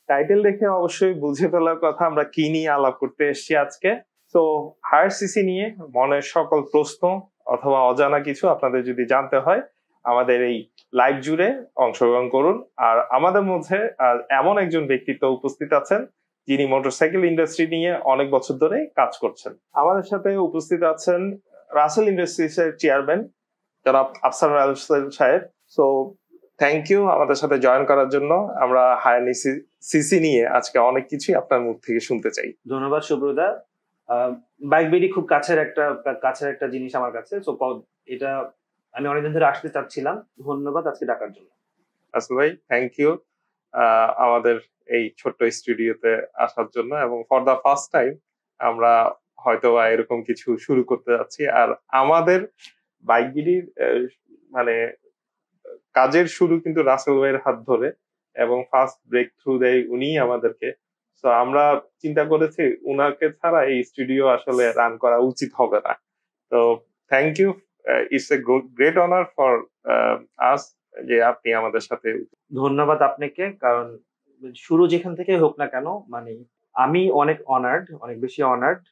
Title দেখে অবশ্যই বুঝে ফেলার কথা আমরা কি নিয়ে আলাপ করতে এসেছি আজকে। তো হায়ার সিসি নিয়ে মনের সকল প্রশ্ন অথবা অজানা কিছু আপনাদের যদি জানতে হয় আমাদের এই লাইভ জুড়ে অংশগ্রহণ করুন। আর আমাদের মধ্যে এমন একজন ব্যক্তিত্ব উপস্থিত আছেন যিনি মোটরসাইকেল ইন্ডাস্ট্রি নিয়ে অনেক বছর ধরে কাজ করছেন। আমাদের সাথে উপস্থিত আছেন রাসেল ইন্ডাস্ট্রিজ এর চেয়ারম্যান জনাব আফসার রাসেল সাহেব। সো থ্যাংক ইউ আমাদের সাথে জয়েন করার জন্য। আমরা হায়ার সিসি নিয়ে আজকে অনেক কিছুই আপনার মুখ থেকে শুনতে চাই। ধন্যবাদ শুভ্রদা। বাইক বিডি খুব কাছের একটা জিনিস আমার কাছে। সো এটা আমি অনেকদিন ধরে আসতে চাচ্ছিলাম। ধন্যবাদ আজকে ডাকার জন্য। আসল ভাই থ্যাংক ইউ আমাদের এই ছোট্ট স্টুডিওতে আসার জন্য, এবং ফর দা ফার্স্ট টাইম আমরা হয়তো এরকম কিছু শুরু করতে যাচ্ছি। আর আমাদের বাইক বিডির মানে কাজের শুরু কিন্তু রাসেল ভাইয়ের হাত ধরে, এবং ফার্স্ট ব্রেক থ্রু দেয় উনি আমাদেরকে। তো আমরা চিন্তা করেছি উনাকে ছাড়া এই স্টুডিও আসলে রান করা উচিত হবে না। তো thank you, it's a great honour for us যে আপনি আমাদের সাথে। ধন্যবাদ আপনাকে, কারণ শুরু যেখান থেকে হোক না কেন, মানে আমি অনেক বেশি অনার্ড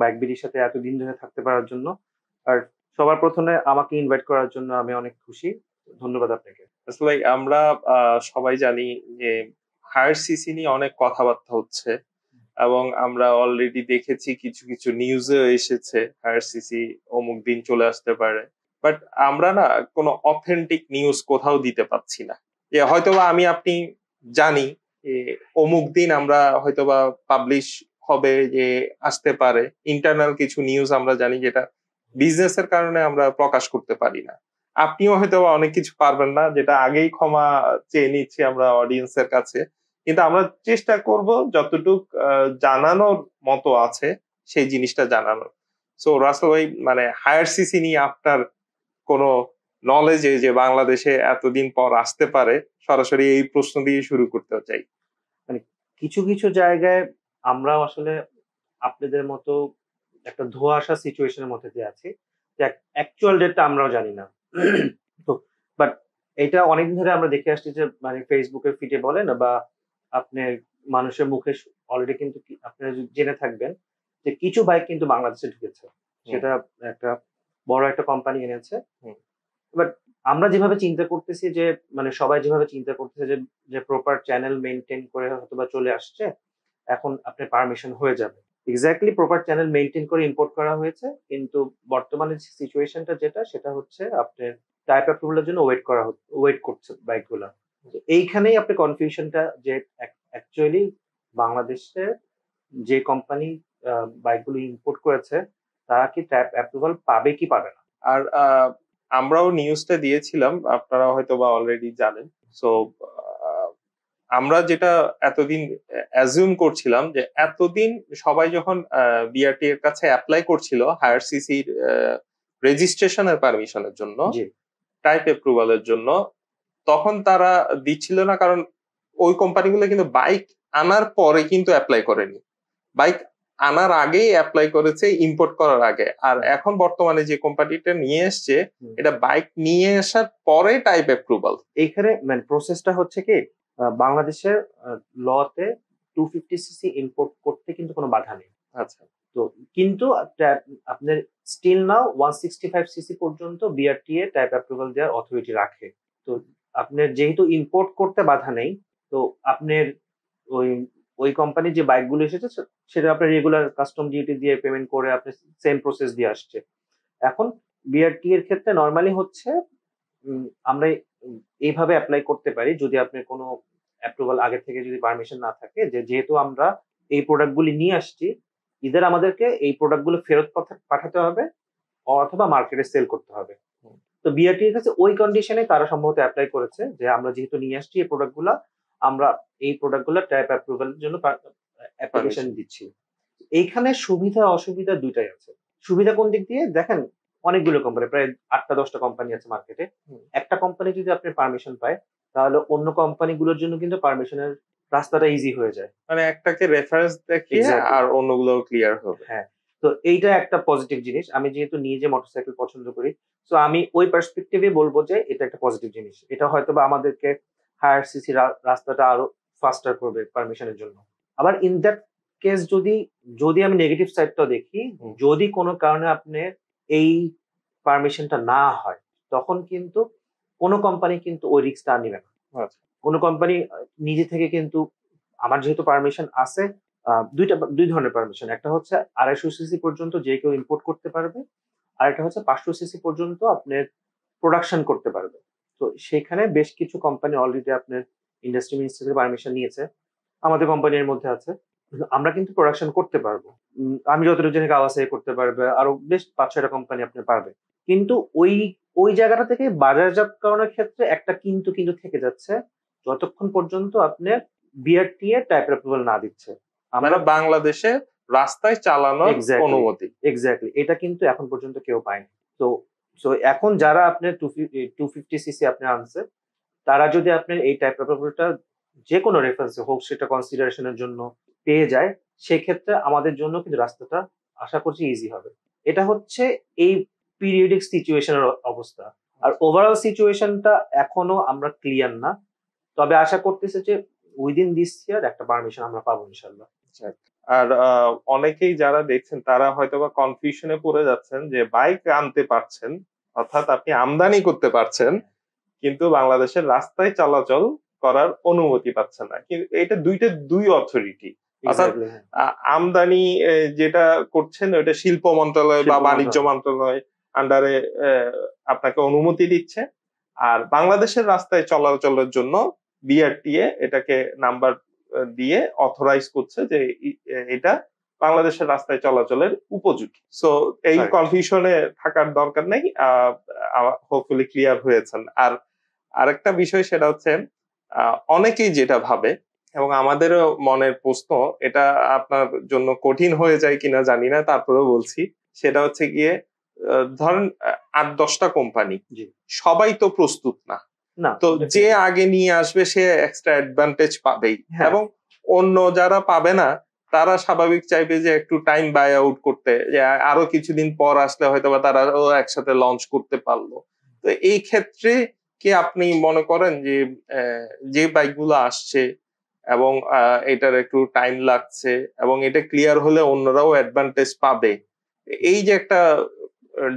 বাইক বিডির সাথে এতদিন ধরে থাকতে পারার জন্য। আর সবার প্রথমে আমাকে ইনভাইট করার জন্য আমি অনেক খুশি। ধন্যবাদ আপনাকে। আসলে আমরা সবাই জানি যে হায়ার সিসি নিয়ে অনেক কথাবার্তা হচ্ছে, এবং আমরা অলরেডি দেখেছি কিছু কিছু নিউজে এসেছে হায়ার সিসি অমুক দিন চলে আসতে পারে। বাট আমরা না কোনো অথেন্টিক নিউজ কোথাও দিতে পাচ্ছি না। যে হয়তোবা আপনি জানি যে অমুক দিন আমরা হয়তোবা পাবলিশ হবে, যে আসতে পারে ইন্টারনাল কিছু নিউজ আমরা জানি, যেটা বিজনেসের কারণে আমরা প্রকাশ করতে পারি না। আপনিও হয়তো অনেক কিছু পারবেন না, যেটা আগেই ক্ষমা চেয়ে নিচ্ছি আমরা অডিয়েন্সের কাছে। কিন্তু আমরা চেষ্টা করব যতটুক জানানোর মতো আছে সেই জিনিসটা জানানোর। সো রাসেল ভাই, মানে হায়ার সিসি নিয়ে আপনার কোনো নলেজে যে বাংলাদেশে এতদিন পর আসতে পারে, সরাসরি এই প্রশ্ন দিয়ে শুরু করতে চাই। মানে কিছু কিছু জায়গায় আমরা আসলে আপনাদের মতো একটা ধোঁয়াশা সিচুয়েশনের মধ্যে দিয়ে আছি, যে অ্যাকচুয়াল ডেটটা আমরাও জানি না। তো বাট এটা অনেকদিন ধরে আমরা দেখে আসছি যে মানে ফেসবুকের ফিডে বলেন বা আপনার মানুষের মুখে অলরেডি কিন্তু আপনারা জেনে থাকবেন যে কিছু বাইক কিন্তু বাংলাদেশে ঢুকেছে। সেটা একটা বড় একটা কোম্পানি এনেছে। বাট আমরা যেভাবে চিন্তা করতেছি যে মানে সবাই যেভাবে চিন্তা করতেছে যে যে প্রপার চ্যানেল মেনটেন করে হয়তোবা চলে আসছে, এখন আপনার পারমিশন হয়ে যাবে। এক্স্যাক্টলি প্রপার চ্যানেল মেনটেন করে ইম্পোর্ট করা হয়েছে, কিন্তু বর্তমানে যে সিচুয়েশনটা সেটা হচ্ছে আপনার টাইপ অ্যাপ্রুভালের জন্য ওয়েট করছে বাইকগুলা। তো এইখানেই আপনার কনফিউশনটা যে অ্যাকচুয়ালি বাংলাদেশে যে কোম্পানি বাইকগুলো ইম্পোর্ট করেছে তারা কি টাইপ অ্যাপ্রুভাল পাবে কি পাবে না। আর আমরাও নিউজটা দিয়েছিলাম, আপনারা হয়তো বা অলরেডি জানেন। সো আমরা যেটা এতদিন অ্যাজিউম করছিলাম যে এতদিন সবাই যখন বিআরটি এর কাছে অ্যাপ্লাই করছিল হায়ার সিসির রেজিস্ট্রেশনের পারমিশনের জন্য, টাইপ অ্যাপ্রুভালের জন্য, তখন তারা দিচ্ছিল না, কারণ ওই কোম্পানিগুলো কিন্তু বাইক আনার পরে কিন্তু অ্যাপ্লাই করেনি, বাইক আনার আগেই অ্যাপ্লাই করেছে ইম্পোর্ট করার আগে। আর এখন বর্তমানে যে কোম্পানিটা নিয়ে এসছে এটা বাইক নিয়ে আসার পরে টাইপ অ্যাপ্রুভাল। এইখানে মানে প্রসেসটা হচ্ছে কি, বাংলাদেশের লতে 250cc ইম্পোর্ট করতে কিন্তু কোনো বাধা নেই। আচ্ছা। তো কিন্তু আপনার স্টিল নাও 165cc পর্যন্ত বিআরটিএ টাইপ অ্যাপ্রুভাল দেওয়ার অথরিটি রাখে। তো আপনার যেহেতু ইম্পোর্ট করতে বাধা নেই, তো আপনার ওই ওই কোম্পানির যে বাইকগুলো এসেছে সেটা আপনার রেগুলার কাস্টম ডিউটি দিয়ে পেমেন্ট করে আপনি সেম প্রসেস দিয়ে আসছে। এখন বিআরটি এর ক্ষেত্রে নরমালি হচ্ছে আমরা এইভাবে অ্যাপ্লাই করতে পারি যদি আপনার কোনো অ্যাপ্রুভাল আগে থেকে যদি পারমিশন না থাকে, যে যেহেতু আমরা এই প্রোডাক্টগুলি নিয়ে আসছি, ইদার আমাদেরকে এই প্রোডাক্টগুলো ফেরত পাঠাতে হবে অথবা মার্কেটে সেল করতে হবে। তো বিআরটি এর কাছে ওই কন্ডিশনে তারা সম্ভবত অ্যাপ্লাই করেছে যে আমরা যেহেতু নিয়ে আসছি এই প্রোডাক্টগুলো, আমরা এই প্রোডাক্টগুলো টাইপ অ্যাপ্রুভালের জন্য অ্যাপ্লিকেশন দিচ্ছি। এইখানে সুবিধা অসুবিধা দুইটাই আছে। সুবিধা কোন দিক দিয়ে দেখেন, অনেকগুলো কোম্পানি, প্রায় 8টা-10টা কোম্পানি আছে মার্কেটে। একটা কোম্পানি যদি আপনি পারমিশন পায় তাহলে অন্য কোম্পানিগুলোর জন্য কিন্তু পারমিশনের রাস্তাটা ইজি হয়ে যায়। মানে একটাকে রেফারেন্স দেখিয়ে আর অন্যগুলো ক্লিয়ার হবে। হ্যাঁ, তো এইটা একটা পজিটিভ জিনিস। আমি যেহেতু নিজে মোটরসাইকেল পছন্দ করি, সো আমি ওই পার্সপেক্টিভে বলবো যে এটা একটা পজিটিভ জিনিস। এটা হয়তোবা আমাদেরকে হায়ার সিসি রাস্তাটা আরো ফাস্টার করবে পারমিশনের জন্য। আবার ইন দ্যাট কেস যদি আমি নেগেটিভ সাইডটা দেখি, যদি কোনো কারণে আপনার এই পারমিশনটা না হয়, তখন কিন্তু কোনো কোম্পানি কিন্তু ওই রিস্কটা আর নিবে না। আচ্ছা। কোনো কোম্পানি নিজে থেকে কিন্তু, আমার যেহেতু পারমিশন আছে, দুই ধরনের পারমিশন, একটা হচ্ছে 250 সিসি পর্যন্ত যে কেউ ইম্পোর্ট করতে পারবে, আর একটা হচ্ছে 500 সিসি পর্যন্ত আপনার প্রোডাকশন করতে পারবে। তো সেখানে বেশ কিছু কোম্পানি অলরেডি আপনার ইন্ডাস্ট্রি মিনিস্ট্রি থেকে পারমিশন নিয়েছে, আমাদের কোম্পানির মধ্যে আছে। কিন্তু আমরা কিন্তু প্রোডাকশন করতে পারবো। আমি যতটুকু জানি কাওয়াসাকি করতে পারবে, আরো বেশ 5-6টা কোম্পানি আপনার পারবে। কিন্তু ওই জায়গাটা থেকে বাজারজাতকরণের ক্ষেত্রে একটা কিন্তু থেকে যাচ্ছে, যতক্ষণ পর্যন্ত আপনার বিআরটিএ টাইপ অ্যাপ্রুভাল না দিচ্ছে। আমরা বাংলাদেশে রাস্তায় চালানোর অনুমতি। এক্স্যাক্টলি এটা কিন্তু এখন পর্যন্ত কেউ পায়নি। তো এখন যারা আপনার 250 সিসি আপনি আনছে, তারা যদি আপনার এই টাইপ অ্যাপ্রুভালটা যে কোনো রেফারেন্সে হোক, সেটা কনসিডারেশনের জন্য পেয়ে যায়, সেক্ষেত্রে আমাদের জন্য কিন্তু রাস্তাটা আশা করছি ইজি হবে। এটা হচ্ছে এই পিরিয়ডিক সিচুয়েশনের অবস্থা। আর ওভারঅল সিচুয়েশনটা এখনো আমরা ক্লিয়ার না, তবে আশা করতেছি যে উইদিন দিস ইয়ার একটা পারমিশন আমরা পাবো ইনশাল্লাহ। আর অনেকেই যারা দেখছেন তারা হয়তোবা কনফিউশনে পড়ে যাচ্ছেন যে বাইক আনতে পারছেন, অর্থাৎ আপনি আমদানি করতে পারছেন, কিন্তু বাংলাদেশের রাস্তায় চলাচল করার অনুমতি পাচ্ছেন না। কিন্তু এটা দুই অথরিটি, অর্থাৎ আমদানি যেটা করছেন ওটা শিল্প মন্ত্রণালয় বা বাণিজ্য মন্ত্রণালয় আন্ডারে আপনাকে অনুমতি দিচ্ছে, আর বাংলাদেশের রাস্তায় চলাচলের জন্য বিআরটিএ এটাকে নাম্বার দিয়ে অথরাইজ করছে যে এটা বাংলাদেশের রাস্তায় চলাচলের উপযোগী। সো এই কনফিউশনে থাকার দরকার নেই, হোপফুলি ক্লিয়ার হয়েছেন। আর আরেকটা বিষয় সেটা হচ্ছে অনেকেই যেটা ভাবে, এবং আমাদেরও মনের প্রশ্ন, এটা আপনার জন্য কঠিন হয়ে যায় কিনা জানি না, তারপরেও বলছি, সেটা হচ্ছে গিয়ে ধরেন 8-10টা কোম্পানি, সবাই তো প্রস্তুত না, তো যে আগে নিয়ে আসবে সে এক্সট্রা অ্যাডভান্টেজ পাবেই, এবং অন্য যারা পাবে না তারা স্বাভাবিক চাইবে যে একটু টাইম বাই আউট করতে, যে আরো কিছুদিন পর আসলে হয়তো বা তারা একসাথে লঞ্চ করতে পারলো। তো এই ক্ষেত্রে কি আপনি মনে করেন যে বাইকগুলো আসছে এবং এটার একটু টাইম লাগছে এবং এটা ক্লিয়ার হলে অন্যরাও অ্যাডভান্টেজ পাবে, এই যে একটা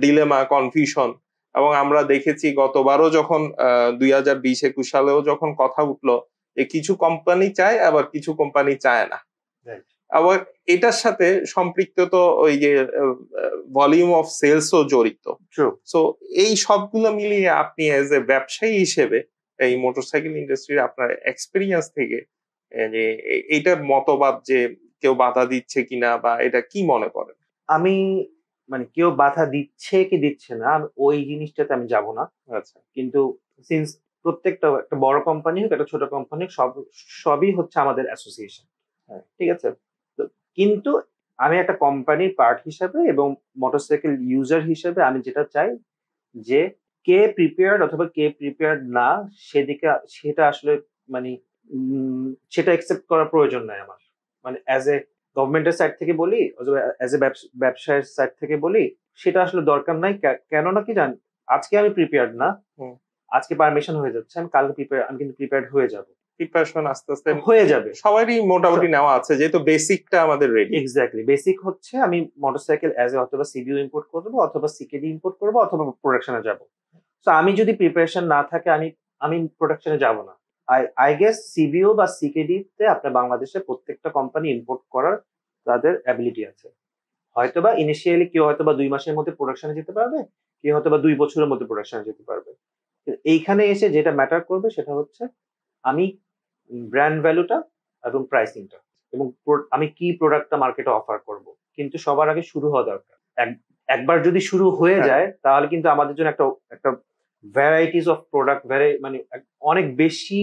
ডিলেমা, কনফিউশন, এবং আমরা দেখেছি গতবারও যখন 2020-21 সালেও যখন কথা উঠলো যে কিছু কোম্পানি চায় আবার কিছু কোম্পানি চায় না, আবার এটার সাথে সম্পৃক্ত তো ওই যে ভলিউম অফ সেলসও জড়িত। সো এই সবগুলো মিলিয়ে আপনি এজ এ ব্যবসায়ী হিসেবে এই মোটরসাইকেল ইন্ডাস্ট্রির আপনার এক্সপেরিয়েন্স থেকে যে এইটার মতবাদ যে কেউ বাধা দিচ্ছে কিনা বা এটা কি মনে করেন? আমি মানে কেউ বাধা দিচ্ছে কি দিচ্ছে না ওই জিনিসটাতে আমি যাব না। আচ্ছা, কিন্তু সিন্স প্রত্যেকটা একটা বড় কোম্পানি হোক একটা ছোট কোম্পানি, সবই হচ্ছে আমাদের অ্যাসোসিয়েশন, ঠিক আছে? কিন্তু আমি একটা কোম্পানির পার্ট হিসেবে এবং মোটরসাইকেল ইউজার হিসেবে আমি যেটা চাই যে কে প্রিপেয়ার্ড অথবা কে প্রিপেয়ার্ড না, সেটা আসলে মানে সেটা একসেপ্ট করার প্রয়োজন নাই আমার। মানে অ্যাজ এ গভর্নমেন্টের সাইড থেকে বলি অথবা অ্যাজ এ ব্যবসায়ের সাইড থেকে বলি, সেটা আসলে দরকার নাই। কেননা কি জান, আজকে আমি প্রিপেয়ার্ড না, আজকে পারমিশন হয়ে যাচ্ছে, আমি কালকে আমি কিন্তু প্রিপেয়ার্ড হয়ে যাব। প্রিপারেশন আস্তে আস্তে হয়ে যাবে, সবারই মোটামুটি নেওয়া আছে, যেহেতু বেসিকটা আমাদের রেডি। এক্স্যাক্টলি, বেসিক হচ্ছে আমি মোটরসাইকেল অ্যাজ এ অথবা সিবিইউ ইম্পোর্ট করবো অথবা সিকেডি ইম্পোর্ট করবো অথবা প্রোডাকশনে যাব। তো আমি যদি প্রিপারেশন না থাকে আমি প্রোডাকশনে যাব না। আই গেস সিবিইউ বা সিকেডি তে আপনার বাংলাদেশে প্রত্যেকটা কোম্পানি ইম্পোর্ট করার তাদের অ্যাবিলিটি আছে। হয়তোবা ইনিশিয়ালি কেউ হয়তোবা 2 মাসের মধ্যে প্রোডাকশনে যেতে পারবে, কেউ হয়তোবা 2 বছরের মধ্যে প্রোডাকশনে যেতে পারবে। এইখানে এসে যেটা ম্যাটার করবে সেটা হচ্ছে আমি ব্র্যান্ড ভ্যালুটা এবং প্রাইসিংটা এবং আমি কি প্রোডাক্টটা মার্কেটে অফার করব। কিন্তু সবার আগে শুরু হওয়া দরকার। একবার যদি শুরু হয়ে যায় তাহলে কিন্তু আমাদের জন্য একটা ভ্যারাইটিস অফ প্রোডাক্ট মানে অনেক বেশি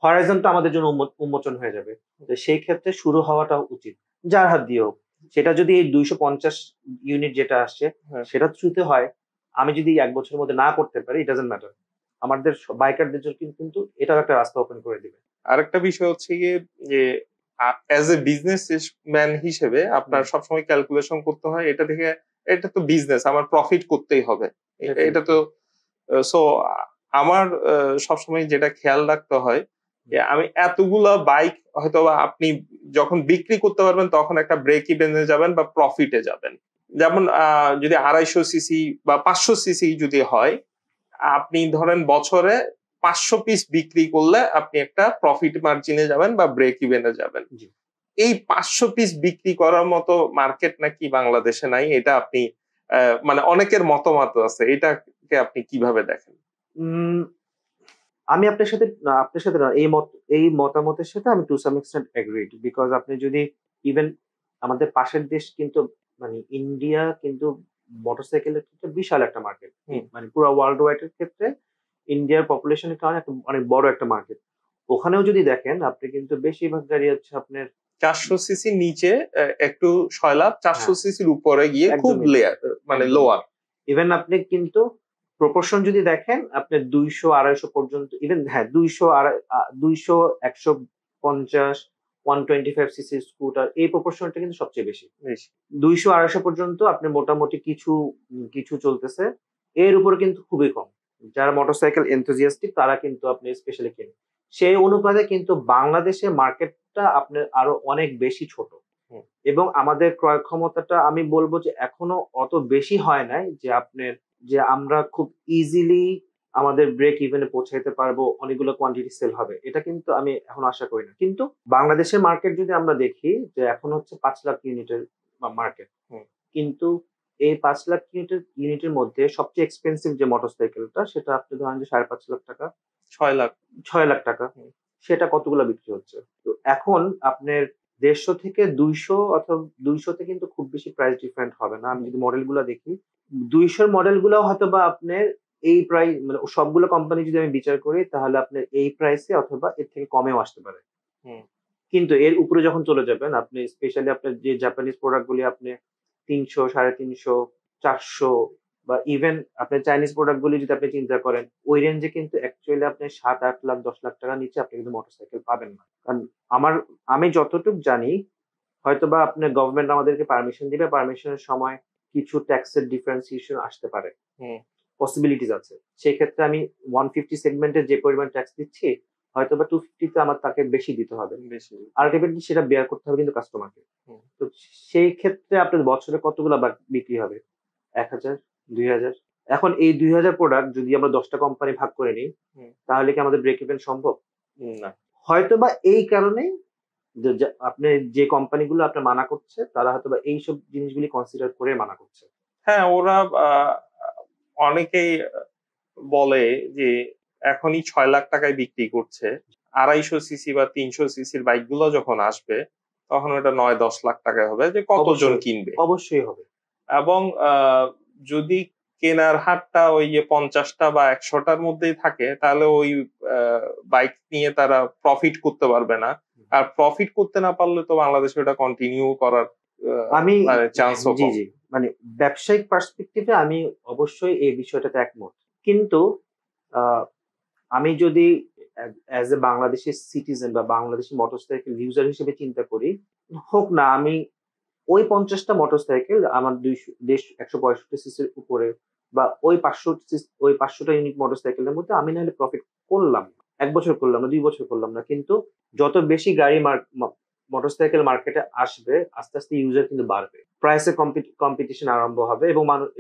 হরাইজনটা আমাদের জন্য উন্মোচন হয়ে যাবে। তো সেই ক্ষেত্রে শুরু হওয়াটা উচিত, যার হাত দিয়ে হোক। সেটা যদি এই 250 ইউনিট যেটা আসছে সেটা থ্রুতে হয়, আমি যদি 1 বছরের মধ্যে না করতে পারি, ইট ডাজন্ট ম্যাটার, আমাদের বাইকারদের জন্য কিন্তু এটাও একটা রাস্তা ওপেন করে দিবে। আরেকটা বিষয় হচ্ছে গিয়ে যে অ্যাজ এ বিজনেস ম্যান হিসেবে আপনার সবসময় ক্যালকুলেশন করতে হয়, এটা তো বিজনেস, আমার প্রফিট করতেই হবে, এটা তো। সো আমার সবসময় যেটা খেয়াল রাখতে হয় আমি এতগুলা বাইক হয়তো আপনি যখন বিক্রি করতে পারবেন তখন একটা ব্রেক ইভেনে যাবেন বা প্রফিটে যাবেন। যেমন যদি 250 সিসি বা 500 সিসি যদি হয়, আপনি ধরেন বছরে 500 পিস বিক্রি করলে আপনি একটা প্রফিট মার্জিনে যাবেন বা ব্রেক ইভেনে যাবেন। এই 500 পিস বিক্রি করার মতো মার্কেট নাকি বাংলাদেশে নাই, এটা আপনি মানে অনেকের মতামত আছে, এটাকে আপনি কিভাবে দেখেন? আমি আপনার সাথে না, এই মতামতের সাথে আমি to some extent agreed, because আপনি যদি ইভেন আমাদের পাশের দেশ কিন্তু মানে ইন্ডিয়া কিন্তু মোটরসাইকেলের ক্ষেত্রে বিশাল একটা মার্কেট, মানে পুরো ওয়ার্ল্ড ওয়াইড এর ক্ষেত্রে ইন্ডিয়ার পপুলেশনের কারণে একটা অনেক বড় একটা মার্কেট। ওখানেও যদি দেখেন আপনি কিন্তু বেশিরভাগ গাড়ি হচ্ছে আপনার 400 সিসির নিচে একটু সয়লাব, 400 সিসির উপরে গিয়ে খুব লেয়ার মানে লোয়ার। ইভেন আপনি কিন্তু প্রপোর্শন যদি দেখেন আপনি 200-250 পর্যন্ত, ইভেন 200, 150, 125 সিসি স্কুটার, এই প্রপোর্শনটা কিন্তু সবচেয়ে বেশি। 200-250 পর্যন্ত আপনি মোটামুটি কিছু চলতেছে, এর উপরে কিন্তু খুবই কম। যারা মোটরসাইকেল এনথুজিয়াস্টিক তারা কিন্তু আপনি স্পেশালি কেনেন। সেই অনুপাতে কিন্তু বাংলাদেশে মার্কেটটা আপনার আরো অনেক বেশি ছোট, এবং আমাদের ক্রয় ক্ষমতাটা আমি বলবো যে এখনো অত বেশি হয় নাই যে আমরা খুব ইজিলি আমাদের ব্রেক ইভেনে পৌঁছাইতে পারবো, অনেকগুলো কোয়ান্টিটি সেল হবে, এটা কিন্তু আমি এখন আশা করি না। কিন্তু বাংলাদেশের মার্কেট যদি আমরা দেখি যে এখন হচ্ছে 5 লাখ ইউনিটের মার্কেট, কিন্তু এই 5 লাখ ইউনিটের মধ্যে সবচেয়ে এক্সপেন্সিভ যে মোটরসাইকেলটা সেটা আপনি ধরেন যে 5.5 লাখ টাকা, 6 লাখ টাকা, সেটা কতগুলো বিক্রি হচ্ছে। তো এখন আপনার 150 থেকে 200 অথবা 200 কিন্তু খুব বেশি প্রাইস ডিফারেন্ট হবে না। আমি যদি মডেল গুলা দেখি 200 মডেল গুলো হয়তো বা আপনার এই প্রাইস মানে সবগুলো কোম্পানি যদি আমি বিচার করি তাহলে আপনার এই প্রাইসে অথবা এর থেকে কমেও আসতে পারে। কিন্তু এর উপরে যখন চলে যাবেন আপনি স্পেশালি আপনার যে জাপানিজ প্রোডাক্ট গুলি আপনি 300, 350, 400 বা ইভেন আপনার চাইনিজ প্রোডাক্ট গুলি যদি আপনি চিন্তা করেন, ওই রেঞ্জে কিন্তু অ্যাকচুয়ালি আপনি 7-8 লাখ 10 লাখ টাকা নিচে আপনি কিন্তু মোটরসাইকেল পাবেন না। কারণ আমি যতটুকু জানি হয়তোবা আপনার গভর্নমেন্ট আমাদেরকে পারমিশন দিবে, পারমিশনের সময় কিছু ট্যাক্সের ডিফারেন্সিয়েশন আসতে পারে, পসিবিলিটিস আছে। সেই ক্ষেত্রে আমি 150 সেগমেন্টে যে পরিমাণ ট্যাক্স দিচ্ছি হয়তোবা 250 তে আমার তাকে বেশি দিতে হবে, আলটিমেটলি সেটা বেয়ার করতে হবে কিন্তু কাস্টমারকে। তো সেই ক্ষেত্রে আপনার বছরে কতগুলো বিক্রি হবে? 1000, 2000। এখন এই 2000 প্রোডাক্ট যদি আমরা 10টা কোম্পানি ভাগ করে নিই তাহলে কি আমাদের ব্রেক ইভেন সম্ভব? না। হয়তোবা এই কারণেই আপনি যে কোম্পানিগুলো আপনার মানা করছে তারা হয়তোবা এইসব জিনিসগুলি কনসিডার করে মানা করছে। হ্যাঁ, ওরা অনেকেই বলে যে এখনই 6 লাখ টাকায় বিক্রি করছে, 250 সিসি বা 300 সিসির বাইক গুলো যখন আসবে তখন ওটা 9-10 লাখ টাকায় হবে, যে কতজন কিনবে। অবশ্যই হবে। এবং যদি কেনার হারটা ওই যে 50টা বা 100টার মধ্যেই থাকে তাহলে ওই বাইক নিয়ে তারা প্রফিট করতে পারবে না, আর প্রফিট করতে না পারলে তো বাংলাদেশে ওটা কন্টিনিউ করার আমি চান্সও কম। মানে ব্যবসায়িক পার্সপেক্টিভে আমি অবশ্যই এই বিষয়টাতে একমত, কিন্তু আমি যদি অ্যাজ এ বাংলাদেশি সিটিজেন বা বাংলাদেশি মোটরসাইকেল ইউজার হিসেবে চিন্তা করি, হোক না আমি ওই 50টা মোটরসাইকেল আমার 165 সিসির উপরে বা ওই 500টা ইউনিট মোটরসাইকেলের মধ্যে আমি নাহলে প্রফিট করলাম 1 বছর করলাম না, 2 বছর করলাম না, কিন্তু যত বেশি গাড়ি মোটরসাইকেল মার্কেটে আসবে আস্তে আস্তে ইউজার কিন্তু বাড়বে, প্রাইসে কম্পিটিশন আরম্ভ হবে,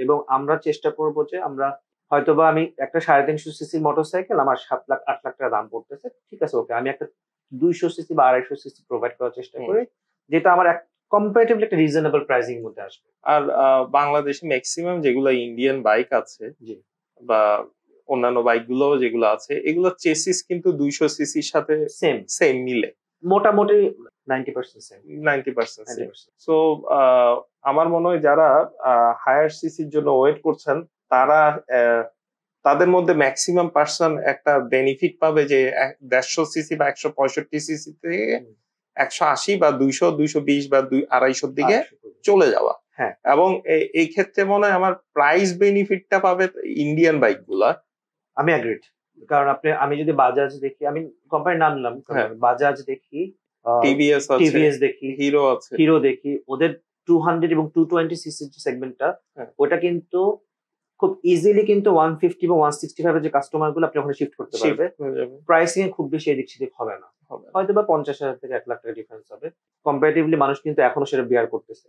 এবং আমরা চেষ্টা করব যে আমরা হয়তোবা আমি একটা 350 সিসির মোটরসাইকেল আমার 7 লাখ 8 লাখ টাকা দাম পড়তেছে, ঠিক আছে ওকে, আমি একটা 200 সিসি বা 250 সিসি প্রোভাইড করার চেষ্টা করি যেটা আমার কম্পারেটিভলি একটা রিজনেবল প্রাইসিং এর মধ্যে আসবে। আর বাংলাদেশে ম্যাক্সিমাম যেগুলো ইন্ডিয়ান বাইক আছে বা অন্যান্য বাইক গুলো যেগুলো আছে এগুলো চেসিস কিন্তু 200 সিসির সাথে সেম মিলে, মোটামুটি 90% সেম। 90% সেম। সো আমার মনে হয় যারা হায়ার সিসির জন্য ওয়েট করছেন তারা তাদের মধ্যে ম্যাক্সিমাম পার্সন একটা বেনিফিট পাবে যে 150 সিসি বা 165 সিসি থেকে 180 বা 200, 220 বা 250 দিকে চলে যাওয়া। এবং এই ক্ষেত্রে মনে হয় আমার প্রাইস বেনিফিটটা পাবে ইন্ডিয়ান বাইক গুলা। আমি এগ্রিড, কারণ আমি যদি বাজাজ দেখি, আমি কোম্পানির নাম নিলাম, বাজাজ দেখি, টিভিএস দেখি, হিরো দেখি, ওদের 200 এবং 220 সিসি সেগমেন্টটা ওটা কিন্তু খুব ইজিলি কিন্তু 150 বা 165 এর যে কাস্টমার গুলো আপনি ওখানে শিফট করতে পারবে। প্রাইসিং এ খুব বেশি এদিক সেদিক হবে না, হয়তো বা 50,000 থেকে 1 লাখ টাকা ডিফারেন্স হবে। কম্পারেটিভলি মানুষ কিন্তু এখনো সেটা বিয়ার করতেছে।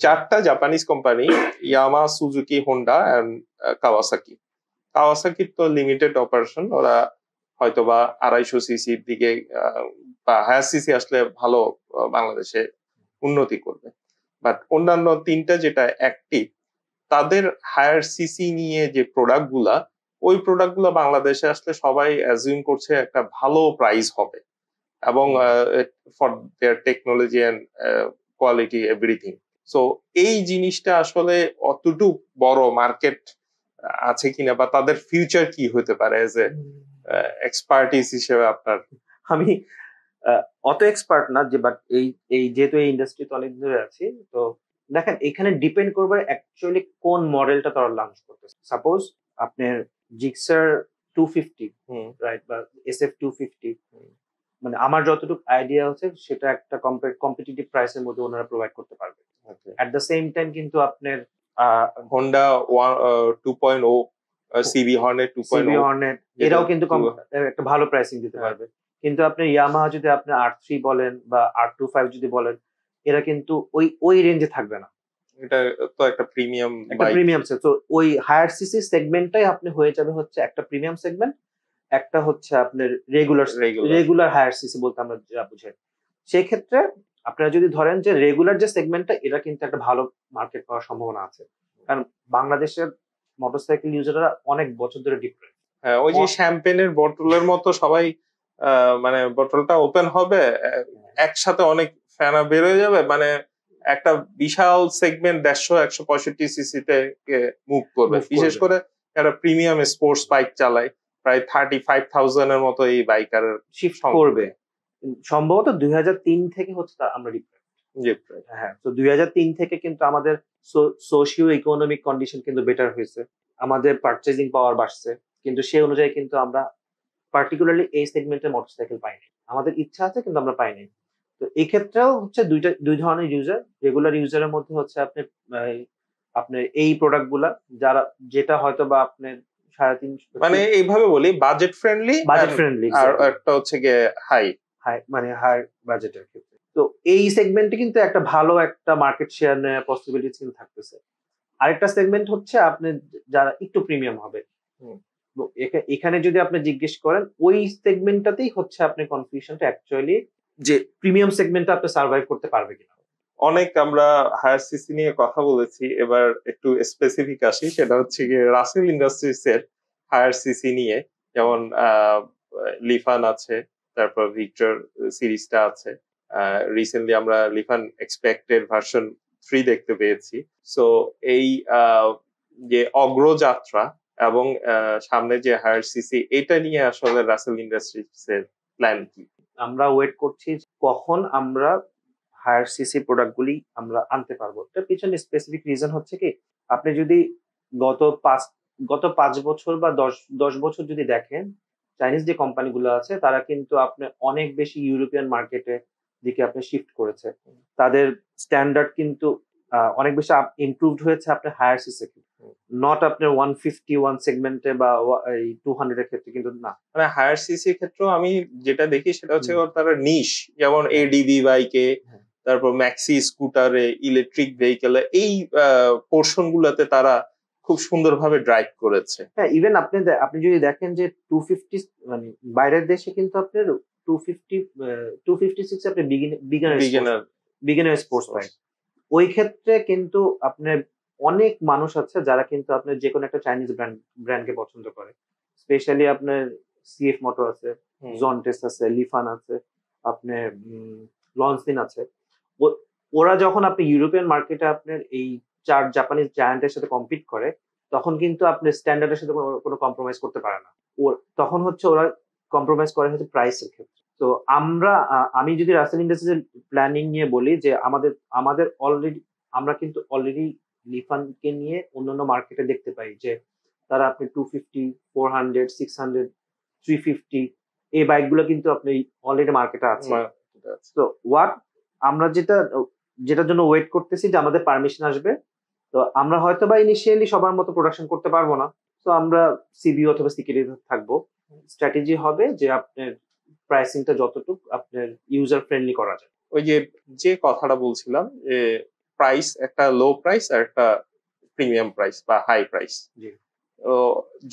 4টা Japanese company, Yamaha, Suzuki, Honda and Kawasaki. কাওয়াসাকির তো লিমিটেড অপারেশন, ওরা হয়তোবা 250 সিসির দিকে বা হায়ার সিসি আসলে ভালো বাংলাদেশে উন্নতি করবে। বাট অন্যান্য 3টা যেটা অ্যাক্টিভ, তাদের হায়ার সিসি নিয়ে যে প্রোডাক্ট গুলা, ওই প্রোডাক্ট গুলা বাংলাদেশে আসলে সবাই অ্যাজিউম করছে একটা ভালো প্রাইস হবে, এবং for their technology and quality everything. So এই জিনিসটা আসলে অতটুক বড় মার্কেট আছে কিনা, বা তাদের ফিউচার কি হতে পারে এজ এ এক্সপার্টিস হিসেবে আপনার? আমি অত এক্সপার্ট না, যে বাট এই যেহেতু এই ইন্ডাস্ট্রিতে অনেক ধরে আছি, তো দেখেন এখানে ডিপেন্ড করবে অ্যাকচুয়ালি কোন মডেলটা তারা লঞ্চ করতেছে। সাপোজ আপনার জিক্সার 250, রাইট, বা SF 250, মানে আমার যতটুকু আইডিয়া হচ্ছে সেটা একটা কম্পিটিটিভ প্রাইসের মধ্যে ওনারা প্রোভাইড করতে পারবে। এট দ্য সেম টাইম কিন্তু আপনার হোন্ডা 2.0, সিবি হর্নেট 2.0, এরাও কিন্তু একটা ভালো প্রাইসিং দিতে পারবে। কিন্তু আপনি ইয়ামাহা যদি আপনি R3 বলেন বা R25 যদি বলেন, এরা কিন্তু ওই রেঞ্জে থাকবে না। এটা তো একটা প্রিমিয়াম সেট। তো ওই হায়ার সিসি সেগমেন্টটাই আপনি হয়ে যাবে হচ্ছে একটা প্রিমিয়াম সেগমেন্ট, একটা হচ্ছে আপনার রেগুলার হায়ার সিসি বলতে আমরা যা বুঝাই। সেই ক্ষেত্রে আপনারা যদি ধরেন যে রেগুলার যে সেগমেন্টটা, এটা কিন্তু একটা ভালো মার্কেট পাওয়ার সম্ভাবনা আছে, কারণ বাংলাদেশের মোটরসাইকেল ইউজাররা অনেক বছর ধরে ডিফারেন্ট। হ্যাঁ, ওই যে শ্যাম্পেনের বোতলের মতো সবাই মানে বোতলটা ওপেন হবে, একসাথে অনেক ফেনা বের হয়ে যাবে, মানে একটা বিশাল সেগমেন্ট 150-165 সিসিতে মুভ করবে। বিশেষ করে একটা প্রিমিয়াম স্পোর্টস বাইক চালায়, প্রায় 35,000 এর মতো এই বাইকার শিফট করবে সম্ভবত 2003 থেকে হচ্ছে আমরা ডিফারেন্ট। হ্যাঁ, তো 2003 থেকে কিন্তু আমাদের সোশিও ইকোনমিক কন্ডিশন কিন্তু বেটার হয়েছে, আমাদের পারচেজিং পাওয়ার বাড়ছে, কিন্তু সেই অনুযায়ী কিন্তু আমরা পার্টিকুলারলি এই সেগমেন্টের মোটরসাইকেল পাইনি। আমাদের ইচ্ছা আছে কিন্তু আমরা পাইনি। তো এই ক্ষেত্রেও হচ্ছে দুই ধরনের ইউজার। রেগুলার ইউজারের মধ্যে হচ্ছে আপনার এই প্রোডাক্ট গুলা যেটা হয়তো বা আপনার 350, মানে এইভাবে বলি বাজেট ফ্রেন্ডলি, আর একটা হচ্ছে গিয়ে হাই মানে হাই বাজেটের ক্ষেত্রে। তো এই সেগমেন্টে কিন্তু একটা ভালো একটা মার্কেট শেয়ার নেওয়ার পসিবিলিটি কিন্তু থাকতেছে। আরেকটা সেগমেন্ট হচ্ছে আপনি যারা একটু প্রিমিয়াম হবে, এখানে যদি আপনি জিজ্ঞেস করেন ওই সেগমেন্টটাতেই হচ্ছে আপনি কনফিউশনটা অ্যাকচুয়ালি যে প্রিমিয়াম সেগমেন্টটা আপনি সার্ভাইভ করতে পারবে কিনা। অনেক আমরা হায়ার সিসি নিয়ে কথা বলেছি, এবার একটু স্পেসিফিক আসি, সেটা হচ্ছে গিয়ে রাসেল ইন্ডাস্ট্রিজ এর হায়ার সিসি নিয়ে। যেমন লিফান আছে, তারপর ভিক্টর সিরিজটা আছে, রিসেন্টলি আমরা লিফান এক্সপেক্টেড ভার্সন 3 দেখতে পেয়েছি। সো এই যে অগ্রযাত্রা এবং সামনে যে হায়ার সিসি, এটা নিয়ে আসলে রাসেল ইন্ডাস্ট্রিজ এর প্ল্যান কি? আমরা ওয়েট করছি কখন আমরা হায়ার সিসি প্রোডাক্ট গুলি আমরা আনতে পারবো। এটার পিছনে স্পেসিফিক রিজন হচ্ছে কি, আপনি যদি গত 5 বছর বা 10 বছর যদি দেখেন, চাইনিজ যে কোম্পানিগুলো আছে তারা কিন্তু আপনি অনেক বেশি ইউরোপিয়ান মার্কেটের দিকে আপনি শিফট করেছে। তাদের স্ট্যান্ডার্ড কিন্তু অনেক বেশি ইমপ্রুভড হয়েছে আপনার হায়ার সিসি, নট আপনার 151 সেগমেন্টে বা 200 এর ক্ষেত্রে কিন্তু না। মানে হায়ার সিসি ক্ষেত্রে আমি যেটা দেখি সেটা হচ্ছে তারা নিশ, যেমন এডিবি বাইকে, তারপর ম্যাক্সি স্কুটারে, ইলেকট্রিক ভেহিকেলে, এই পোর্শন গুলাতে তারা খুব সুন্দরভাবে ড্রাইভ করেছে। হ্যাঁ, ইভেন আপনি যদি দেখেন যে 250 মানে বাইরের দেশে কিন্তু আপনার 256 আপনি বিগিনার স্পোর্টস বাইক। ওই ক্ষেত্রে কিন্তু আপনার অনেক মানুষ আছে যারা কিন্তু আপনার যে কোনো একটা চাইনিজ ব্র্যান্ডকে পছন্দ করে। স্পেশালি আপনার সিএফ মোটর আছে, জন্টেস আছে, লিফান আছে, আপনার লনসিন আছে। ওরা যখন আপনি ইউরোপিয়ান মার্কেটে আপনার এই 4 জাপানিজ জায়ান্টের সাথে কম্পিট করে, তখন কিন্তু আপনি স্ট্যান্ডার্ডের সাথে কোনো কম্প্রোমাইজ করতে পারে না। তখন হচ্ছে ওরা কম্প্রোমাইজ করে হচ্ছে প্রাইসের ক্ষেত্রে। তো আমি যদি রাসেল ইন্ডাস্ট্রিজের প্ল্যানিং নিয়ে বলি যে আমাদের আমরা কিন্তু অলরেডি লিফানকে নিয়ে অন্যান্য মার্কেটে দেখতে পাই যে তারা আপনি 250, 400, 600, 350 এই বাইকগুলো কিন্তু আপনি অলরেডি মার্কেটে আছে। তো আমরা যেটার জন্য ওয়েট করতেছি যে আমাদের পারমিশন আসবে, তো আমরা হয়তো বা ইনিশিয়ালি সবার মতো প্রোডাকশন করতে পারবো না, তো আমরা সিবিও অথবা সিকিউরিটি থাকবো। স্ট্র্যাটেজি হবে যে আপনার প্রাইসিংটা যতটুকু আপনার ইউজার ফ্রেন্ডলি করা যায়। ওই যে যে কথাটা বলছিলাম যে প্রাইস, একটা লো প্রাইস আর একটা প্রিমিয়াম প্রাইস বা হাই প্রাইস। জি। তো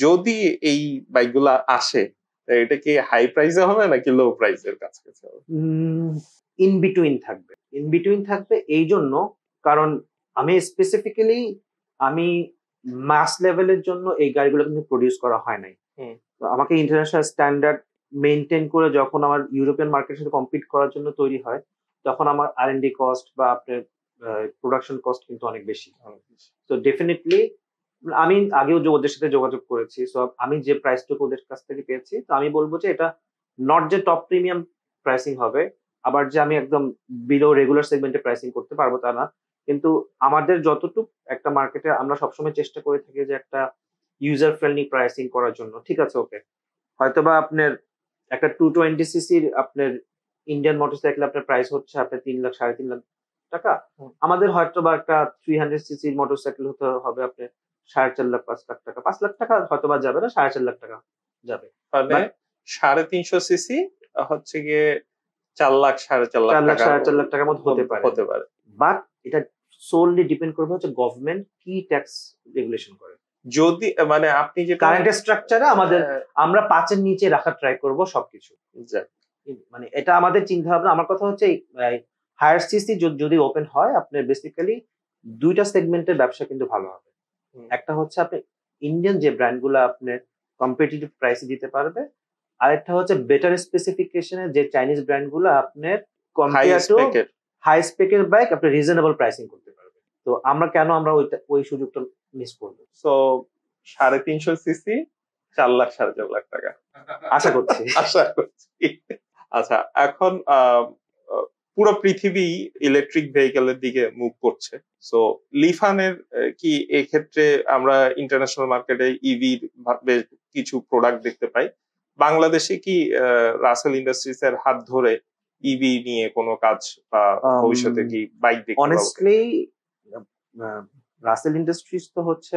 যদি এই বাইকগুলা আসে, এটা কি হাই প্রাইসে হবে নাকি লো প্রাইসের কাছাকাছি হবে? ইন বিটুইন থাকবে, ইন বিটুইন থাকবে এই জন্য কারণ আমি স্পেসিফিক্যালি আমি মাস লেভেলের জন্য এই গাড়িগুলো কিন্তু প্রডিউস করা হয় নাই। তো আমাকে ইন্টারন্যাশনাল স্ট্যান্ডার্ড মেনটেন করে যখন আমার ইউরোপিয়ান মার্কেটের সাথে কম্পিট করার জন্য তৈরি হয়, তখন আমার R&D কস্ট বা আপনার প্রোডাকশন কস্ট কিন্তু অনেক বেশি। তো ডেফিনেটলি আমি আগেও যে ওদের সাথে যোগাযোগ করেছি, সো আমি যে প্রাইসটুকু ওদের কাছ থেকে পেয়েছি, তো আমি বলবো যে এটা নট যে টপ প্রিমিয়াম প্রাইসিং হবে, আবার যে আমি একদম বিলো রেগুলার সেগমেন্টে প্রাইসিং করতে পারবো তা না। কিন্তু আমাদের যতটুকু একটা মার্কেটে আমরা সবসময় চেষ্টা করে থাকি যে একটা ইউজার ফ্রেন্ডলি প্রাইসিং করার জন্য। ঠিক আছে, ওকে, হয়তোবা আপনার একটা 220 সিসির আপনার ইন্ডিয়ান মোটরসাইকেল আপনার প্রাইস হচ্ছে আপনার 3 লাখ 3.5 লাখ টাকা। আমাদের হয়তো বা একটা 300 সিসির মোটরসাইকেল হতে হবে আপনার 4.5 লাখ 5 লাখ টাকা। 5 লাখ টাকা হয়তো বা যাবে না, 4.5 লাখ টাকা যাবে। মানে 350 সিসি হচ্ছে গিয়ে 4 লাখ 4.5 লাখ 4 লাখ টাকার 4.5 লাখ টাকার মধ্যে হতে পারে। বাট এটা সোললি ডিপেন্ড করবে হচ্ছে গভর্নমেন্ট কি ট্যাক্স রেগুলেশন করে। যদি মানে আপনি যেটা কারেন্ট স্ট্রাকচারে আমাদের আমরা 5 এর নিচে রাখার ট্রাই করব সবকিছু। মানে এটা আমাদের চিন্তা ভাবনা। আমার কথা হচ্ছে হায়ার সিসি যদি ওপেন হয়, আপনার বেসিক্যালি দুইটা সেগমেন্টের ব্যবসা কিন্তু ভালো হবে। একটা হচ্ছে আপনি ইন্ডিয়ান যে ব্র্যান্ড গুলো আপনার কম্পিটিটিভ প্রাইসে দিতে পারবে, আরেকটা হচ্ছে বেটার স্পেসিফিকেশনের যে চাইনিজ ব্র্যান্ড গুলো আপনার কম্পেয়ার টু হাই স্পেকের বাইক আপনি রিজনেবল প্রাইসিং করতে পারবেন। তো আমরা ওই সুযোগটা মিস করবো। সো 350 সিসি 4 লাখ 4.5 লাখ টাকা আশা করছি। আচ্ছা, এখন পুরো পৃথিবী ইলেকট্রিক ভেহিকেলের দিকে মুভ করছে। সো লিফানের কি এক্ষেত্রে আমরা ইন্টারন্যাশনাল মার্কেটে ইভির বেশ কিছু প্রোডাক্ট দেখতে পাই। বাংলাদেশে কি রাসেল ইন্ডাস্ট্রিজ এর হাত ধরে ইভি নিয়ে কোনো কাজ বা ভবিষ্যতে কি বাইক দেখতে পাবো? অনেস্টলি রাসেল ইন্ডাস্ট্রিজ তো হচ্ছে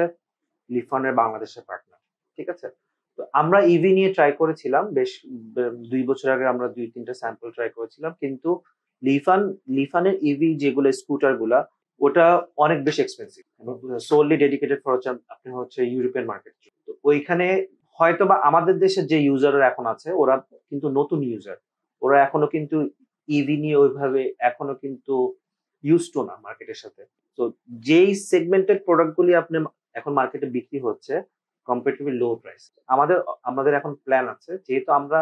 লিফানের বাংলাদেশের পার্টনার। ঠিক আছে, তো আমরা ইভি নিয়ে ট্রাই করেছিলাম বেশ 2 বছর আগে। আমরা 2-3টা স্যাম্পল ট্রাই করেছিলাম, কিন্তু লিফানের ইভি যেগুলো স্কুটার গুলা ওটা অনেক বেশি এক্সপেন্সিভ, সোললি ডেডিকেটেড ফর আপনি হচ্ছে ইউরোপিয়ান মার্কেট। তো ওইখানে হয়তো বা আমাদের দেশের যে ইউজাররা এখন আছে ওরা কিন্তু নতুন ইউজার, ওরা এখনো কিন্তু ইভি নিয়ে ওইভাবে এখনো কিন্তু ইউজ টু না মার্কেটের সাথে। তো যেই সেগমেন্টেড প্রোডাক্ট গুলি আপনি এখন মার্কেটে বিক্রি হচ্ছে কম্পারেটিভলি লো প্রাইস, আমাদের এখন প্ল্যান আছে, যেহেতু আমরা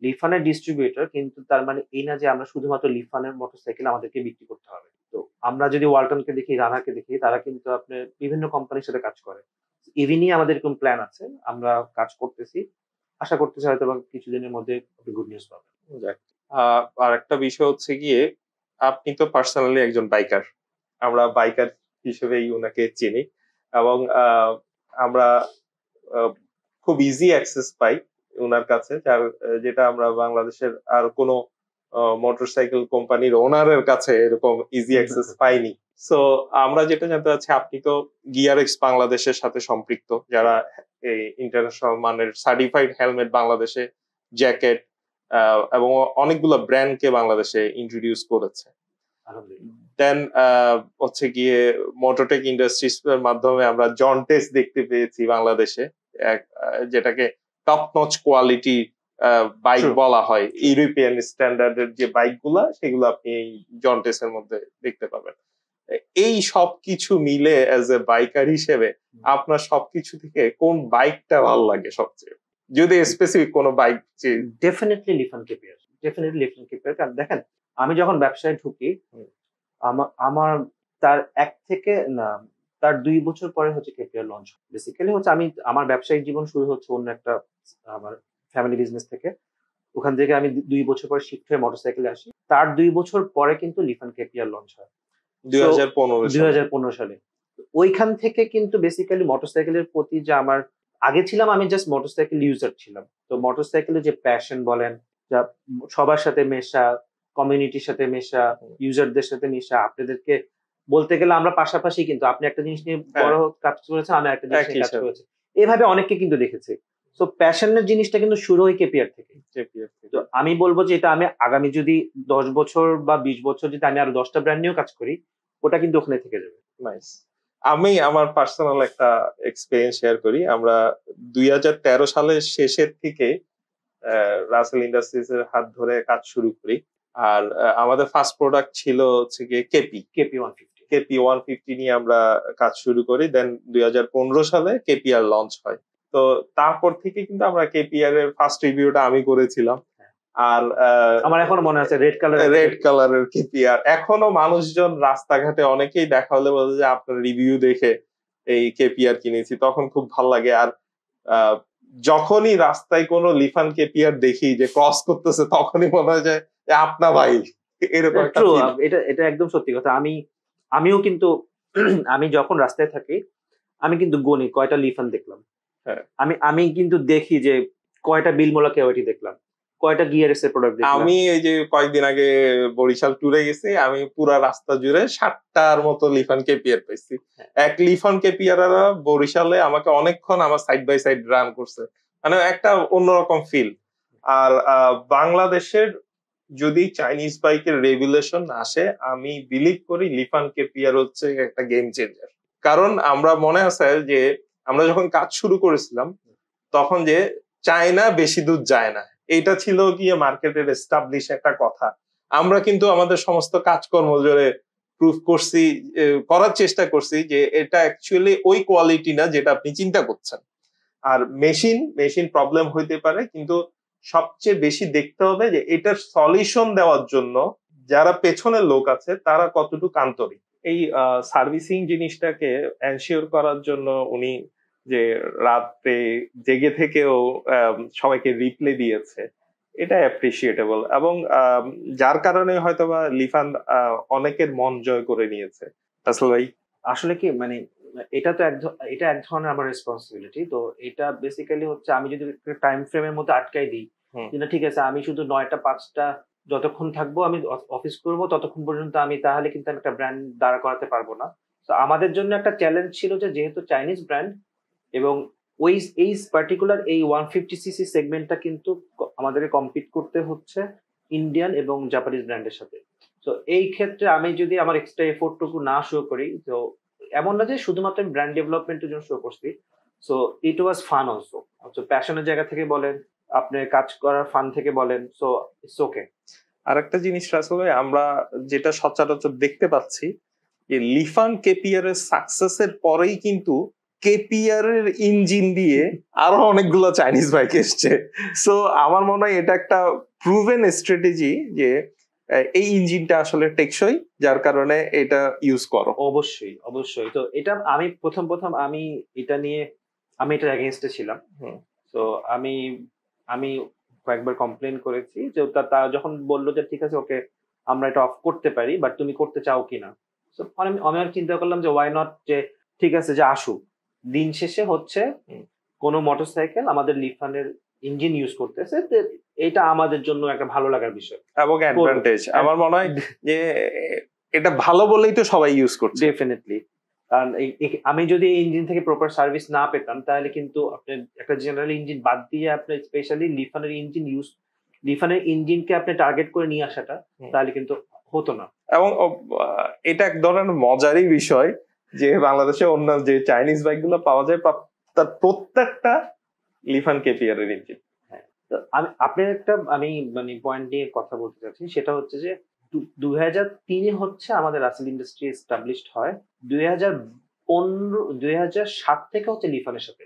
লিফানের ডিস্ট্রিবিউটর, কিন্তু তার মানে এই না যে আমরা শুধুমাত্র লিফানের মোটরসাইকেল আমাদেরকে বিক্রি করতে হবে। তো আমরা যদি ওয়ালটনকে দেখি, রানাকে দেখি, তারা কিন্তু আপনার বিভিন্ন কোম্পানির সাথে কাজ করে। ইভি নিয়ে আমাদের এরকম প্ল্যান আছে, আমরা কাজ করতেছি, আশা করতেছি হয়তো কিছুদিনের মধ্যে গুড নিউজ পাবেন। আর একটা বিষয় হচ্ছে গিয়ে, আপনি তো পার্সোনালি একজন বাইকার, আমরা বাইকার হিসেবেই ওনাকে চিনি, এবং আমরা খুব ইজি অ্যাক্সেস পাই ওনার কাছে, যেটা আমরা বাংলাদেশের আর কোনো মোটরসাইকেল কোম্পানির ওনারের কাছে এরকম ইজি অ্যাক্সেস পাইনি। সো আমরা যেটা জানতে চাচ্ছি, আপনি তো গিয়ারএক্স বাংলাদেশের সাথে সম্পৃক্ত, যারা এই ইন্টারন্যাশনাল মানের সার্টিফাইড হেলমেট বাংলাদেশে, জ্যাকেট এবং অনেকগুলো ব্র্যান্ডকে বাংলাদেশে ইন্ট্রোডিউস করেছে। দেন হচ্ছে গিয়ে মোটরটেক ইন্ডাস্ট্রিজ এর মাধ্যমে আমরা জন্টেস দেখতে পেয়েছি বাংলাদেশে, যেটাকে টপ নচ কোয়ালিটি বাইক বলা হয়। ইউরোপিয়ান স্ট্যান্ডার্ডের যে বাইকগুলা সেগুলো আপনি এই জন্টেসের মধ্যে দেখতে পাবেন। এই সবকিছু মিলে অ্যাজ এ বাইকার হিসেবে আপনার সবকিছু থেকে কোন বাইকটা ভালো লাগে সবচেয়ে, যদি স্পেসিফিক কোনো বাইক? Definitely লিফান KPR. কারণ দেখেন, আমি যখন ব্যবসায় ঢুকি, আমার তার 2 বছর পরে হচ্ছে কেপিয়ার লঞ্চ। বেসিক্যালি হচ্ছে আমার ব্যবসায়িক জীবন শুরু হচ্ছে অন্য একটা আমার ফ্যামিলি বিজনেস থেকে। ওখান থেকে আমি 2 বছর পরে শিফট হয়ে মোটরসাইকেলে আসি। তার 2 বছর পরে কিন্তু লিফান কেপিয়ার লঞ্চ হয় 2015 সালে। ওইখান থেকে কিন্তু বেসিক্যালি মোটরসাইকেলের প্রতি যে আমার আগে ছিলাম, আমি জাস্ট মোটরসাইকেল ইউজার ছিলাম। তো মোটরসাইকেলের যে প্যাশন বলেন, যা সবার সাথে মেশা, কমিউনিটির সাথে মেশা, ইউজারদের সাথে মেশা, আপনাদেরকে বলতে গেলে আমরা পাশাপাশি, কিন্তু আপনি একটা জিনিস নিয়ে বড় কাজ করেছেন, আমি একটা জিনিস নিয়ে কাজ করেছি, এভাবে অনেককে কিন্তু দেখেছি। তো প্যাশনের জিনিসটা কিন্তু শুরু হয় কেপিআর থেকে। তো আমি বলবো যে এটা আমি আগামী যদি 10 বছর বা 20 বছর যদি আমি আরো 10টা ব্র্যান্ড নিয়েও কাজ করি, ওটা কিন্তু ওখানে থেকে যাবে। নাইস। আমি আমার পার্সোনাল একটা এক্সপেরিয়েন্স শেয়ার করি। আমরা 2013 সালের শেষের থেকে রাসেল ইন্ডাস্ট্রিজ এর হাত ধরে কাজ শুরু করি। আর আমাদের ফার্স্ট প্রোডাক্ট ছিল হচ্ছে গিয়ে কেপি 150 নিয়ে আমরা কাজ শুরু করি। দেন 2015 সালে কেপিআর লঞ্চ হয়। তো তারপর থেকে কিন্তু আমরা কেপিআর এর ফার্স্ট রিভিউটা আমি করেছিলাম। আর আমার এখনো মনে আছে রেড কালারের কেপিআর। এখনো মানুষজন রাস্তাঘাটে অনেকেই দেখা হলে বলে যে আপনার রিভিউ দেখে এই কেপিআর কিনেছি, তখন খুব ভালো লাগে। আর যখনই রাস্তায় কোনো লিফান কেপিআর দেখি যে ক্রস করতেছে, তখনই মনে হয় যে আপনা ভাই, এরকম একটা ফিল। এটা একদম সত্যি কথা। আমিও কিন্তু আমি যখন রাস্তায় থাকি আমি কিন্তু গণি কয়টা লিফান দেখলাম। আমি কিন্তু দেখি যে কয়টা বিলমোলা কেওয়াইটি দেখলাম, কয়টা গিয়ারএস এর প্রোডাক্ট দেখলাম। আমি এই যে কয়েকদিন আগে বরিশাল ট্যুরে গেছি, আমি পুরা রাস্তা জুড়ে 7টার মতো লিফান কেপিআর পাইছি। এক লিফান কেপিআর বরিশালে আমাকে অনেকক্ষণ আমার সাইড বাই সাইড রান করছে, মানে একটা অন্যরকম ফিল। আর বাংলাদেশের যদি চাইনিজ বাইকের রেগুলেশন আসে, আমি বিলিভ করি লিফান কেপিআর হচ্ছে একটা গেম চেঞ্জার। কারণ আমরা মনে আছে যে আমরা যখন কাজ শুরু করেছিলাম তখন যে চায়না বেশি দূর যায় না, এটা ছিল গিয়ে মার্কেটের এস্টাবলিশ একটা কথা। আমরা কিন্তু আমাদের সমস্ত কাজকর্ম জোরে প্রুফ করছি, করার চেষ্টা করছি যে এটা অ্যাকচুয়ালি ওই কোয়ালিটি না যেটা আপনি চিন্তা করছেন। আর মেশিন প্রবলেম হইতে পারে, কিন্তু সবচেয়ে বেশি দেখতে হবে যে এটার সলিউশন দেওয়ার জন্য যারা পেছনের লোক আছে তারা কতটুকু আন্তরিক। এই সার্ভিসিং জিনিসটাকে এনশিওর করার জন্য উনি যে রাতে জেগে থেকেও সবাইকে রিপ্লে দিয়েছে, এটা অ্যাপ্রিসিয়েটেবল। এবং যার কারণে হয়তোবা লিফান অনেকের মন জয় করে নিয়েছে। রাসেল ভাই, আসলে কি মানে এটা তো এটা এক ধরনের আমার রেসপন্সিবিলিটি। তো এটা বেসিক্যালি হচ্ছে আমি যদি টাইম ফ্রেমের মধ্যে আটকাই দিই, ঠিক আছে আমি শুধু 9টা 5টা যতক্ষণ থাকবো আমি অফিস করব, ততক্ষণ পর্যন্ত আমি তাহলে কিন্তু আমি একটা ব্র্যান্ড দাঁড়া করাতে পারবো না। তো আমাদের জন্য একটা চ্যালেঞ্জ ছিল যে যেহেতু চাইনিজ ব্র্যান্ড এবং এই পার্টিকুলার এই 150cc সেগমেন্টটা কিন্তু আমাদেরকে কম্পিট করতে হচ্ছে ইন্ডিয়ান এবং জাপানিজ ব্র্যান্ডের সাথে। তো এই ক্ষেত্রে আমি যদি আমার এক্সট্রা এফোর্টটুকু না শো করি, তো এমন না যে শুধুমাত্র আমি ব্র্যান্ড ডেভেলপমেন্টের জন্য শো করছি। So it was fun also. প্যাশনের জায়গা থেকে বলেন, আপনি কাজ করার ফান থেকে বলেন, সো ইটস ওকে। আরেকটা জিনিস আসলে আমরা যেটা সচরাচর দেখতে পাচ্ছি যে লিফান কেপিআর এর সাকসেসের পরেই কিন্তু কেপিআর এর ইঞ্জিন দিয়ে আরো অনেকগুলো চাইনিজ বাইক এসছে। সো আমার মনে হয় এটা একটা প্রুভেন স্ট্র্যাটেজি যে এই ইঞ্জিনটা আসলে টেকসই, যার কারণে এটা ইউজ করো। অবশ্যই। তো এটা আমি প্রথম আমি এটা নিয়ে আমি এটার এগেইনস্টে ছিলাম। তো আমি কয়েকবার কমপ্লেন করেছি যে তা যখন বললো যে ঠিক আছে ওকে আমরা এটা অফ করতে পারি, বাট তুমি করতে চাও কিনা। তো আমি আর চিন্তা করলাম যে ওয়াই নট, যে ঠিক আছে যে আসুক। দিন শেষে হচ্ছে কোনো মোটরসাইকেল আমাদের লিফানের ইঞ্জিন ইউজ করতেছে, এটা আমাদের জন্য একটা ভালো লাগার বিষয় এবং অ্যাডভান্টেজ। আমার মনে হয় যে এটা ভালো বলেই তো সবাই ইউজ করছে। ডেফিনেটলি। কারণ আমি যদি এই ইঞ্জিন থেকে প্রপার সার্ভিস না পেতাম, তাহলে কিন্তু আপনি একটা জেনারেল ইঞ্জিন বাদ দিয়ে আপনি স্পেশালি লিফানের ইঞ্জিনকে আপনি টার্গেট করে নিয়ে আসাটা তাহলে কিন্তু হতো না। এবং এটা এক ধরনের মজারই বিষয় যে বাংলাদেশে অন্য যে চাইনিজ বাইক গুলো পাওয়া যায় তার প্রত্যেকটা লিফান কেপিআর এর ইঞ্জিন। আপনার একটা আমি মানে পয়েন্ট নিয়ে কথা বলতে চাচ্ছি, সেটা হচ্ছে যে 2003 হচ্ছে আমাদের রাসেল ইন্ডাস্ট্রি এস্টাবলিশড হয়। 2007 থেকে হচ্ছে লিফানের সাথে।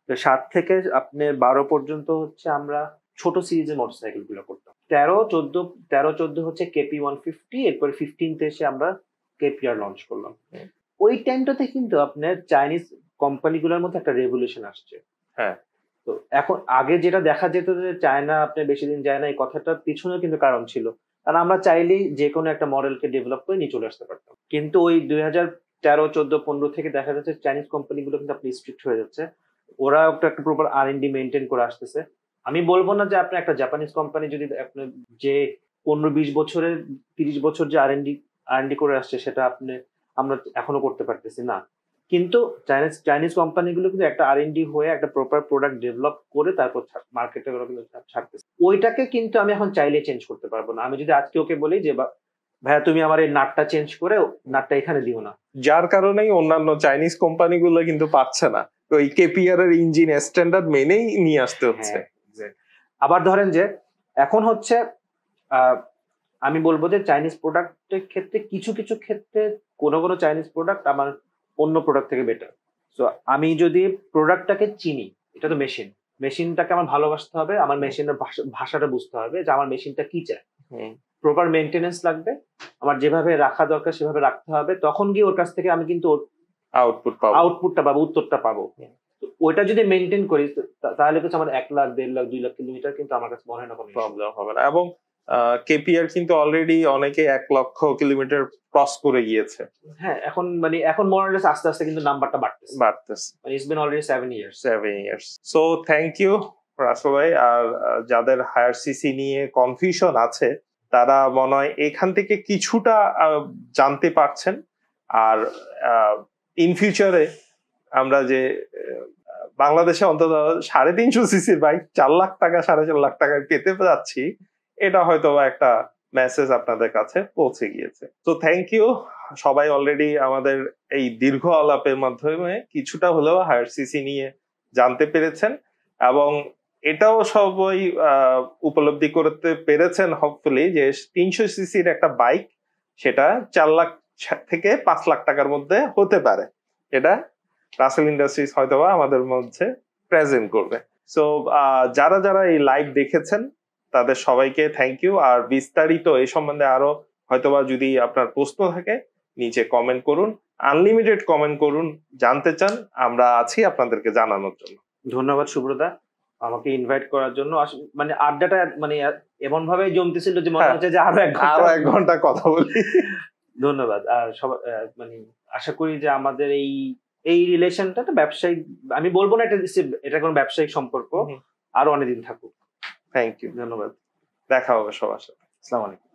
তো 7 থেকে আপনি 12 পর্যন্ত হচ্ছে আমরা ছোট সিরিজের মোটরসাইকেল গুলো করতাম। 13-14 হচ্ছে কেপি 150, এরপর 15তে এসে আমরা কেপিআর লঞ্চ করলাম। ওই টাইমটাতে কিন্তু আপনার চাইনিজ কোম্পানিগুলোর মধ্যে একটা রেভলিউশন আসছে। হ্যাঁ। তো এখন আগে যেটা দেখা যেত যে চায়না আপনি বেশি দিন যায় না, এই কথাটার পিছনে কিন্তু কারণ ছিল, কারণ আমরা চাইলেই যে কোনো একটা মডেলকে ডেভেলপ করে নিয়ে চলে আসতে পারতাম। কিন্তু ওই 2013-14-15 থেকে দেখা যাচ্ছে চাইনিজ কোম্পানিগুলো কিন্তু আপনি স্ট্রিক্ট হয়ে যাচ্ছে। ওরা একটা প্রপার R&D মেনটেন করে আসতেছে। আমি বলবো না যে আপনি একটা জাপানিজ কোম্পানি যদি আপনি যে 15-20 বছরের 30 বছর যে R&D করে আসছে সেটা আমরা এখনো করতে পারতেছি না। কিন্তু চাইনিজ কোম্পানিগুলো কিন্তু একটা R&D হয়ে একটা প্রপার প্রোডাক্ট ডেভেলপ করে তারপর মার্কেটে ওরা কিন্তু ছাড়তেছে। ওইটাকে কিন্তু আমি এখন চাইলে চেঞ্জ করতে পারবো না। আমি যদি আজকে ওকে বলি যে ভাইয়া তুমি আমার এই নাটটা চেঞ্জ করে নাটটা এখানে দিও না, যার কারণেই অন্যান্য চাইনিজ কোম্পানিগুলো কিন্তু পাচ্ছে না, ওই কেপিআর এর ইঞ্জিন স্ট্যান্ডার্ড মেনেই নিয়ে আসতে হচ্ছে। আবার ধরেন যে এখন হচ্ছে আমি বলবো যে চাইনিজ প্রোডাক্টের ক্ষেত্রে কিছু কিছু ক্ষেত্রে কোনো চাইনিজ প্রোডাক্ট আমার অন্য প্রোডাক্ট থেকে বেটার। সো আমি যদি প্রোডাক্টটাকে চিনি, এটা তো মেশিনটাকে আমার ভালোবাসতে হবে, আমার মেশিনের ভাষাটা বুঝতে হবে যে আমার মেশিনটা কি চায়, প্রপার মেনটেনেন্স লাগবে, আমার যেভাবে রাখা দরকার সেভাবে রাখতে হবে, তখন গিয়ে ওর কাছ থেকে আমি কিন্তু আউটপুটটা পাবো, উত্তরটা পাবো। ওইটা যদি মেনটেন করি তাহলে কিন্তু আমার 1 লাখ 1.5 লাখ 2 লাখ কিলোমিটার কিন্তু আমার কাছে মনে হয় না কোনো প্রবলেম হবে না। এবং কেপিআর কিন্তু অলরেডি অনেকে 1 লক্ষ কিলোমিটার ক্রস করে গিয়েছে। হ্যাঁ, এখন মোরালেস আস্তে আস্তে কিন্তু নাম্বারটা বাড়তেছে। মানে it's been already 7 years. So thank you Rasel ভাই। আর যাদের হায়ার সিসি নিয়ে কনফিউশন আছে তারা মনে হয় এখান থেকে কিছুটা জানতে পারছেন। আর ইন ফিউচারে আমরা যে বাংলাদেশে অন্তত 350 সিসির বাইক 4 লাখ টাকা 4.5 লাখ টাকায় পেতে যাচ্ছি, এটা হয়তো একটা মেসেজ আপনাদের কাছে পৌঁছে গিয়েছে। তো থ্যাংক ইউ। সবাই অলরেডি আমাদের এই দীর্ঘ আলাপের মাধ্যমে কিছুটা হলেও হায়ার সিসি নিয়ে জানতে পেরেছেন, এবং এটাও সবাই উপলব্ধি করতে পেরেছেন হোপফুলি যে 300 সিসির একটা বাইক সেটা 4 লাখ থেকে 5 লাখ টাকার মধ্যে হতে পারে। এটা রাসেল ইন্ডাস্ট্রিজ হয়তো আমাদের মধ্যে প্রেজেন্ট করবে। সো যারা যারা এই লাইভ দেখেছেন তাদের সবাইকে থ্যাংক ইউ। আর বিস্তারিত এই সম্বন্ধে আরো হয়তোবা যদি আপনার প্রশ্ন থাকে নিচে কমেন্ট করুন, আনলিমিটেড কমেন্ট করুন, জানতে চান আমরা আছি আপনাদেরকে জানানোর জন্য। ধন্যবাদ সুব্রতা আমাকে ইনভাইট করার জন্য। মানে আড্ডাটা মানে এমন ভাবে জমতেছিল যে মনে হচ্ছে যে আরো 1 ঘন্টা কথা বলি। ধন্যবাদ। আর সবাই মানে আশা করি যে আমাদের এই রিলেশনটা তো ব্যবসায়িক, আমি বলবো না এটা কোনো ব্যবসায়িক সম্পর্ক, আরো অনেকদিন থাকুক। থ্যাংক ইউ, ধন্যবাদ। দেখা হবে সবার সাথে। আসসালামু আলাইকুম।